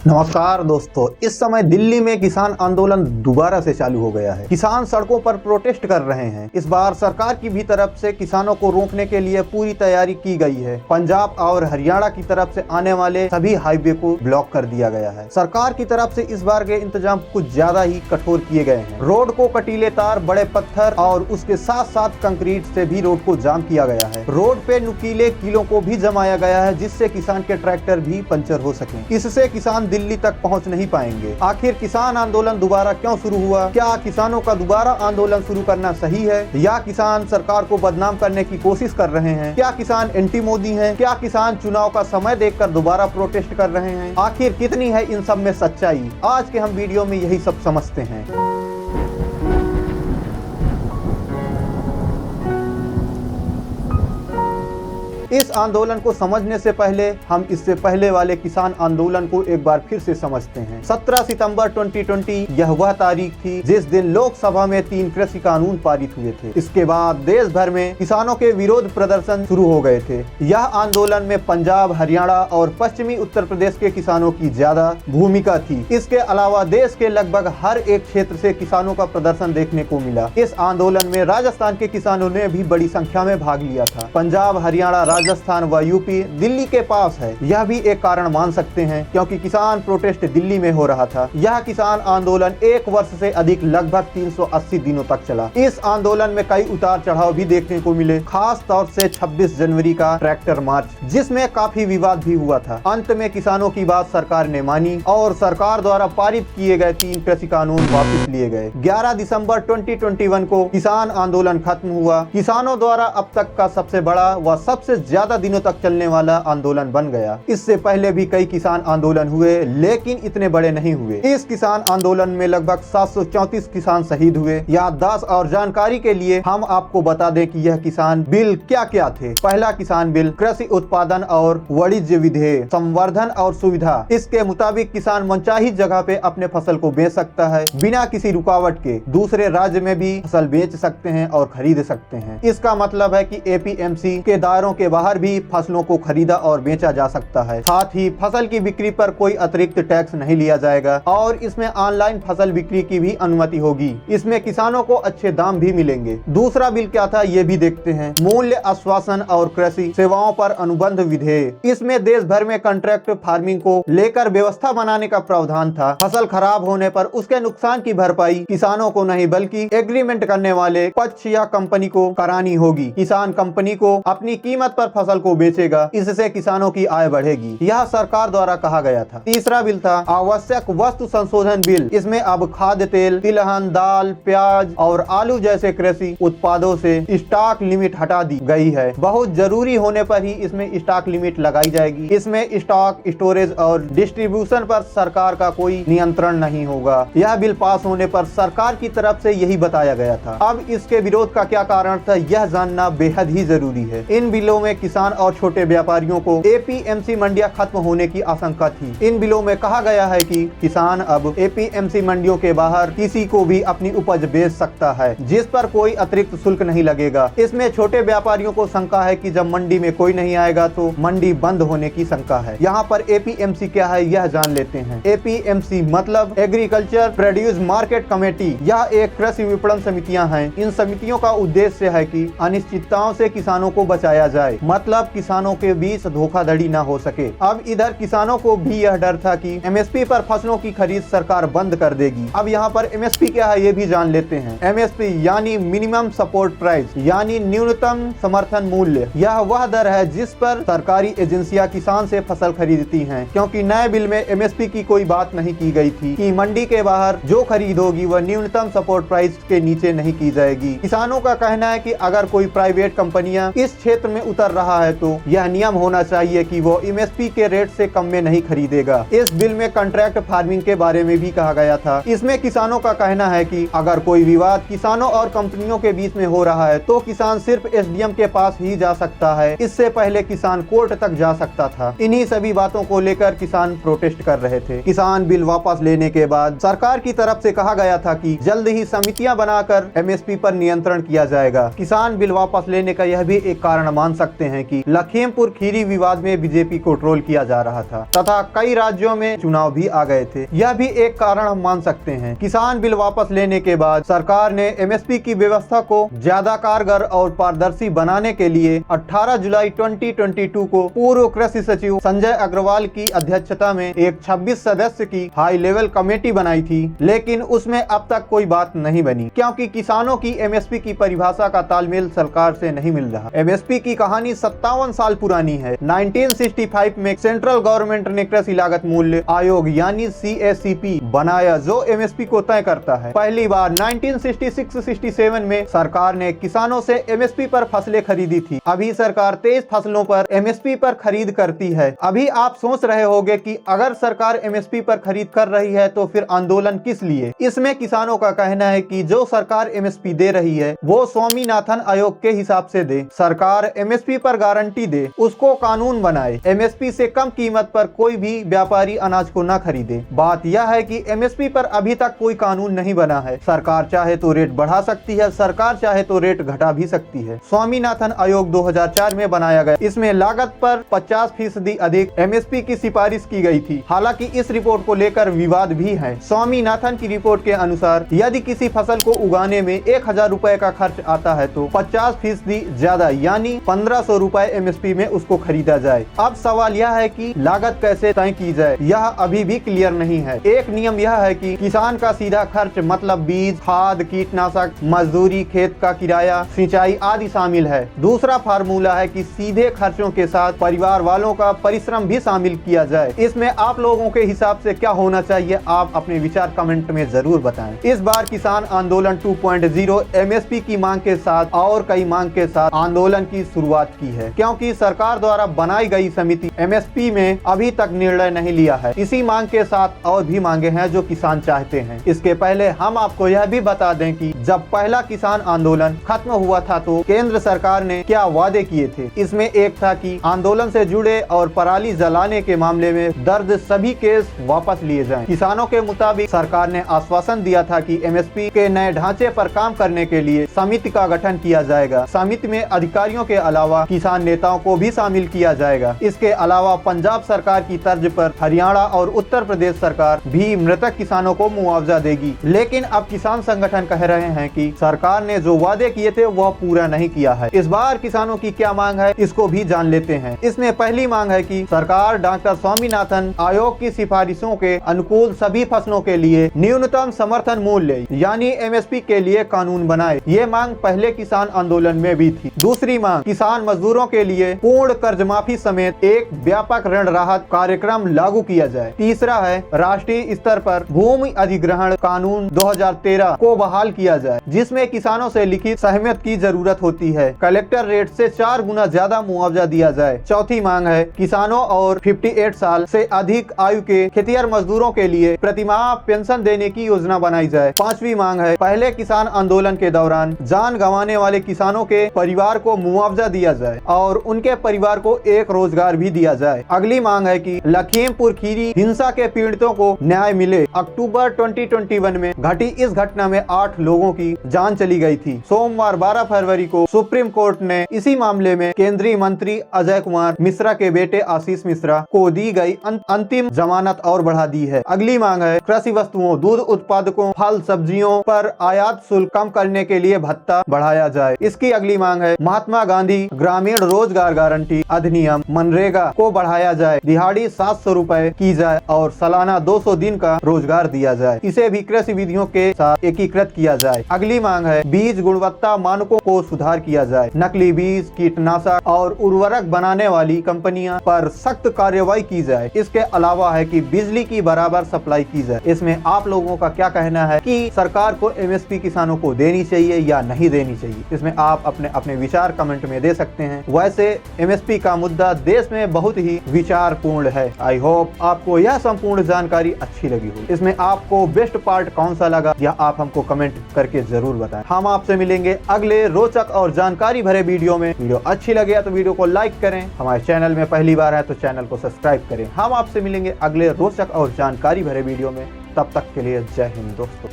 नमस्कार दोस्तों, इस समय दिल्ली में किसान आंदोलन दोबारा से चालू हो गया है। किसान सड़कों पर प्रोटेस्ट कर रहे हैं। इस बार सरकार की भी तरफ से किसानों को रोकने के लिए पूरी तैयारी की गई है। पंजाब और हरियाणा की तरफ से आने वाले सभी हाईवे को ब्लॉक कर दिया गया है। सरकार की तरफ से इस बार के इंतजाम कुछ ज्यादा ही कठोर किए गए हैं। रोड को कटीले तार, बड़े पत्थर और उसके साथ साथ कंक्रीट से भी रोड को जाम किया गया है। रोड पे नुकीले कीलों को भी जमाया गया है, जिससे किसान के ट्रैक्टर भी पंचर हो सके। इससे किसान दिल्ली तक पहुंच नहीं पाएंगे। आखिर किसान आंदोलन दोबारा क्यों शुरू हुआ? क्या किसानों का दोबारा आंदोलन शुरू करना सही है, या किसान सरकार को बदनाम करने की कोशिश कर रहे हैं? क्या किसान एंटी मोदी हैं? क्या किसान चुनाव का समय देखकर दोबारा प्रोटेस्ट कर रहे हैं? आखिर कितनी है इन सब में सच्चाई? आज के हम वीडियो में यही सब समझते हैं। इस आंदोलन को समझने से पहले हम इससे पहले वाले किसान आंदोलन को एक बार फिर से समझते हैं। 17 सितंबर 2020 यह वह तारीख थी जिस दिन लोकसभा में 3 कृषि कानून पारित हुए थे। इसके बाद देश भर में किसानों के विरोध प्रदर्शन शुरू हो गए थे। यह आंदोलन में पंजाब, हरियाणा और पश्चिमी उत्तर प्रदेश के किसानों की ज्यादा भूमिका थी। इसके अलावा देश के लगभग हर एक क्षेत्र से किसानों का प्रदर्शन देखने को मिला। इस आंदोलन में राजस्थान के किसानों ने भी बड़ी संख्या में भाग लिया था। पंजाब, हरियाणा, राजस्थान व यूपी दिल्ली के पास है, यह भी एक कारण मान सकते हैं, क्योंकि किसान प्रोटेस्ट दिल्ली में हो रहा था। यह किसान आंदोलन 1 वर्ष से अधिक लगभग 380 दिनों तक चला। इस आंदोलन में कई उतार चढ़ाव भी देखने को मिले, खास तौर से 26 जनवरी का ट्रैक्टर मार्च, जिसमें काफी विवाद भी हुआ था। अंत में किसानों की बात सरकार ने मानी और सरकार द्वारा पारित किए गए 3 कृषि कानून वापस लिए गए। 11 दिसंबर 2021 को किसान आंदोलन खत्म हुआ। किसानों द्वारा अब तक का सबसे बड़ा व सबसे ज्यादा दिनों तक चलने वाला आंदोलन बन गया। इससे पहले भी कई किसान आंदोलन हुए, लेकिन इतने बड़े नहीं हुए। इस किसान आंदोलन में लगभग 734 किसान शहीद हुए। याददाश्त और जानकारी के लिए हम आपको बता दें कि यह किसान बिल क्या क्या थे। पहला किसान बिल कृषि उत्पादन और वाणिज्य विधेयक, संवर्धन और सुविधा। इसके मुताबिक किसान मनचाही जगह पे अपने फसल को बेच सकता है बिना किसी रुकावट के। दूसरे राज्य में भी फसल बेच सकते हैं और खरीद सकते हैं। इसका मतलब है कि एपीएमसी के दायरों के बाहर भी फसलों को खरीदा और बेचा जा सकता है। साथ ही फसल की बिक्री पर कोई अतिरिक्त टैक्स नहीं लिया जाएगा और इसमें ऑनलाइन फसल बिक्री की भी अनुमति होगी। इसमें किसानों को अच्छे दाम भी मिलेंगे। दूसरा बिल क्या था, ये भी देखते हैं। मूल्य आश्वासन और कृषि सेवाओं पर अनुबंध विधेयक। इसमें देश भर में कॉन्ट्रैक्ट फार्मिंग को लेकर व्यवस्था बनाने का प्रावधान था। फसल खराब होने पर उसके नुकसान की भरपाई किसानों को नहीं बल्कि एग्रीमेंट करने वाले पक्ष या कंपनी को करानी होगी। किसान कंपनी को अपनी कीमत पर फसल को बेचेगा, इससे किसानों की आय बढ़ेगी। यह सरकार द्वारा कहा गया था। तीसरा बिल था आवश्यक वस्तु संशोधन बिल। इसमें अब खाद्य तेल, तिलहन, दाल, प्याज और आलू जैसे कृषि उत्पादों से स्टॉक लिमिट हटा दी गई है। बहुत जरूरी होने पर ही इसमें स्टॉक लिमिट लगाई जाएगी। इसमें स्टॉक, स्टोरेज और डिस्ट्रीब्यूशन पर सरकार का कोई नियंत्रण नहीं होगा। यह बिल पास होने पर सरकार की तरफ से यही बताया गया था। अब इसके विरोध का क्या कारण था, यह जानना बेहद ही जरूरी है। इन बिलों में किसान और छोटे व्यापारियों को एपीएमसी मंडियां खत्म होने की आशंका थी। इन बिलों में कहा गया है कि किसान अब एपीएमसी मंडियों के बाहर किसी को भी अपनी उपज बेच सकता है, जिस पर कोई अतिरिक्त शुल्क नहीं लगेगा। इसमें छोटे व्यापारियों को शंका है कि जब मंडी में कोई नहीं आएगा तो मंडी बंद होने की शंका है। यहाँ पर एपीएमसी क्या है यह जान लेते हैं। एपीएमसी मतलब एग्रीकल्चर प्रोड्यूस मार्केट कमेटी। यह एक कृषि विपणन समितियां हैं। इन समितियों का उद्देश्य है कि अनिश्चितताओं से किसानों को बचाया जाए, मतलब किसानों के बीच धोखाधड़ी न हो सके। अब इधर किसानों को भी यह डर था कि एमएसपी पर फसलों की खरीद सरकार बंद कर देगी। अब यहाँ पर एमएसपी क्या है ये भी जान लेते हैं। एमएसपी यानी मिनिमम सपोर्ट प्राइस, यानी न्यूनतम समर्थन मूल्य। यह वह दर है जिस पर सरकारी एजेंसियां किसान से फसल खरीदती हैं, क्योंकि नए बिल में एमएसपी की कोई बात नहीं की गई थी कि मंडी के बाहर जो खरीद होगी वह न्यूनतम सपोर्ट प्राइस के नीचे नहीं की जाएगी। किसानों का कहना है कि अगर कोई प्राइवेट कंपनियां इस क्षेत्र में उतर रहा है तो यह नियम होना चाहिए कि वो एमएसपी के रेट से कम में नहीं खरीदेगा। इस बिल में कॉन्ट्रैक्ट फार्मिंग के बारे में भी कहा गया था। इसमें किसानों का कहना है कि अगर कोई विवाद किसानों और कंपनियों के बीच में हो रहा है तो किसान सिर्फ एसडीएम के पास ही जा सकता है। इससे पहले किसान कोर्ट तक जा सकता था। इन्हीं सभी बातों को लेकर किसान प्रोटेस्ट कर रहे थे। किसान बिल वापस लेने के बाद सरकार की तरफ से कहा गया था कि जल्द ही समितियां बनाकर एमएसपी पर नियंत्रण किया जाएगा। किसान बिल वापस लेने का यह भी एक कारण मान सकते सकते हैं कि लखीमपुर खीरी विवाद में बीजेपी को ट्रोल किया जा रहा था तथा कई राज्यों में चुनाव भी आ गए थे। यह भी एक कारण हम मान सकते हैं। किसान बिल वापस लेने के बाद सरकार ने एमएसपी की व्यवस्था को ज्यादा कारगर और पारदर्शी बनाने के लिए 18 जुलाई 2022 को पूर्व कृषि सचिव संजय अग्रवाल की अध्यक्षता में एक 26 सदस्य की हाई लेवल कमेटी बनाई थी, लेकिन उसमें अब तक कोई बात नहीं बनी क्योंकि किसानों की एमएसपी की परिभाषा का तालमेल सरकार से नहीं मिल रहा। एमएसपी की कहानी 57 साल पुरानी है। 1965 में सेंट्रल गवर्नमेंट ने कृषि लागत मूल्य आयोग यानी CACP बनाया जो एमएसपी को तय करता है। पहली बार 1966-67 में सरकार ने किसानों से एमएसपी पर फसलें खरीदी थी। अभी सरकार 23 फसलों पर एमएसपी पर खरीद करती है। अभी आप सोच रहे होंगे कि अगर सरकार एमएसपी पर खरीद कर रही है तो फिर आंदोलन किस लिए? इसमें किसानों का कहना है कि जो सरकार एमएसपी दे रही है वो स्वामीनाथन आयोग के हिसाब से दे। सरकार एमएसपी पर गारंटी दे, उसको कानून बनाए। एमएसपी से कम कीमत पर कोई भी व्यापारी अनाज को न खरीदे। बात यह है कि एमएसपी पर अभी तक कोई कानून नहीं बना है। सरकार चाहे तो रेट बढ़ा सकती है, सरकार चाहे तो रेट घटा भी सकती है। स्वामीनाथन आयोग 2004 में बनाया गया। इसमें लागत पर 50% अधिक एमएसपी की सिफारिश की गई थी। हालांकि इस रिपोर्ट को लेकर विवाद भी है। स्वामीनाथन की रिपोर्ट के अनुसार यदि किसी फसल को उगाने में 1000 रुपए का खर्च आता है तो 50% ज्यादा यानी 1500 रुपए एमएसपी में उसको खरीदा जाए। अब सवाल यह है कि लागत कैसे तय की जाए, यह अभी भी क्लियर नहीं है। एक नियम यह है कि किसान का सीधा खर्च मतलब बीज, खाद, कीटनाशक, मजदूरी, खेत का किराया, सिंचाई आदि शामिल है। दूसरा फार्मूला है कि सीधे खर्चों के साथ परिवार वालों का परिश्रम भी शामिल किया जाए। इसमें आप लोगों के हिसाब से क्या होना चाहिए, आप अपने विचार कमेंट में जरूर बताएं। इस बार किसान आंदोलन 2.0 एमएसपी की मांग के साथ और कई मांग के साथ आंदोलन की शुरुआत की है क्योंकि सरकार द्वारा बनाई गई समिति एमएसपी में अभी तक निर्णय नहीं लिया है। इसी मांग के साथ और भी मांगे हैं जो किसान चाहते हैं। इसके पहले हम आपको यह भी बता दें कि जब पहला किसान आंदोलन खत्म हुआ था तो केंद्र सरकार ने क्या वादे किए थे। इसमें एक था कि आंदोलन से जुड़े और पराली जलाने के मामले में दर्ज सभी केस वापस लिए जाएं। किसानों के मुताबिक सरकार ने आश्वासन दिया था कि एमएसपी के नए ढांचे पर काम करने के लिए समिति का गठन किया जाएगा। समिति में अधिकारियों के अलावा किसान नेताओं को भी शामिल किया जाएगा। इसके अलावा पंजाब सरकार की तर्ज पर हरियाणा और उत्तर प्रदेश सरकार भी मृतक किसानों को मुआवजा देगी। लेकिन अब किसान संगठन कह रहे हैं कि सरकार ने जो वादे किए थे वह पूरा नहीं किया है। इस बार किसानों की क्या मांग है इसको भी जान लेते हैं। इसमें पहली मांग है कि सरकार डॉक्टर स्वामीनाथन आयोग की सिफारिशों के अनुकूल सभी फसलों के लिए न्यूनतम समर्थन मूल्य यानी एमएसपी के लिए कानून बनाए। ये मांग पहले किसान आंदोलन में भी थी। दूसरी मांग किसान मजदूरों के लिए पूर्ण कर्ज माफी समेत एक व्यापक ऋण राहत कार्यक्रम लागू किया जाए। तीसरा है राष्ट्रीय स्तर पर भूमि अधिग्रहण कानून 2013 को बहाल किया जाए जिसमें किसानों से लिखित सहमति की जरूरत होती है। कलेक्टर रेट से 4 गुना ज्यादा मुआवजा दिया जाए। चौथी मांग है किसानों और 58 साल से अधिक आयु के खेतिहर मजदूरों के लिए प्रतिमाह पेंशन देने की योजना बनाई जाए। पांचवी मांग है पहले किसान आंदोलन के दौरान जान गंवाने वाले किसानों के परिवार को मुआवजा दिया जाए और उनके परिवार को एक रोजगार भी दिया जाए। अगली मांग है कि लखीमपुर खीरी हिंसा के पीड़ितों को न्याय मिले। अक्टूबर 2021 में घटी इस घटना में 8 लोगों की जान चली गई थी। सोमवार 12 फरवरी को सुप्रीम कोर्ट ने इसी मामले में केंद्रीय मंत्री अजय कुमार मिश्रा के बेटे आशीष मिश्रा को दी गई अंतिम जमानत और बढ़ा दी है। अगली मांग है कृषि वस्तुओं, दूध उत्पादकों, फल सब्जियों पर आयात शुल्क कम करने के लिए भत्ता बढ़ाया जाए। इसकी अगली मांग है महात्मा गांधी ग्रामीण रोजगार गारंटी अधिनियम मनरेगा को बढ़ाया जाए, दिहाड़ी 700 रुपए की जाए और सालाना 200 दिन का रोजगार दिया जाए। इसे भी कृषि विधियों के साथ एकीकृत किया जाए। अगली मांग है बीज गुणवत्ता मानकों को सुधार किया जाए। नकली बीज, कीटनाशक और उर्वरक बनाने वाली कंपनियां पर सख्त कार्रवाई की जाए। इसके अलावा है कि बिजली की बराबर सप्लाई की जाए। इसमें आप लोगों का क्या कहना है कि सरकार को एमएसपी किसानों को देनी चाहिए या नहीं देनी चाहिए? इसमें आप अपने विचार कमेंट में दे सकते हैं। वैसे एमएसपी का मुद्दा देश में बहुत ही विचारपूर्ण है। आई होप आपको यह संपूर्ण जानकारी अच्छी लगी होगी। इसमें आपको बेस्ट पार्ट कौन सा लगा या आप हमको कमेंट करके जरूर बताएं। हम आपसे मिलेंगे अगले रोचक और जानकारी भरे वीडियो में। वीडियो अच्छी लगे तो वीडियो को लाइक करें। हमारे चैनल में पहली बार है तो चैनल को सब्सक्राइब करें। हम आपसे मिलेंगे अगले रोचक और जानकारी भरे वीडियो में। तब तक के लिए जय हिंद दोस्तों।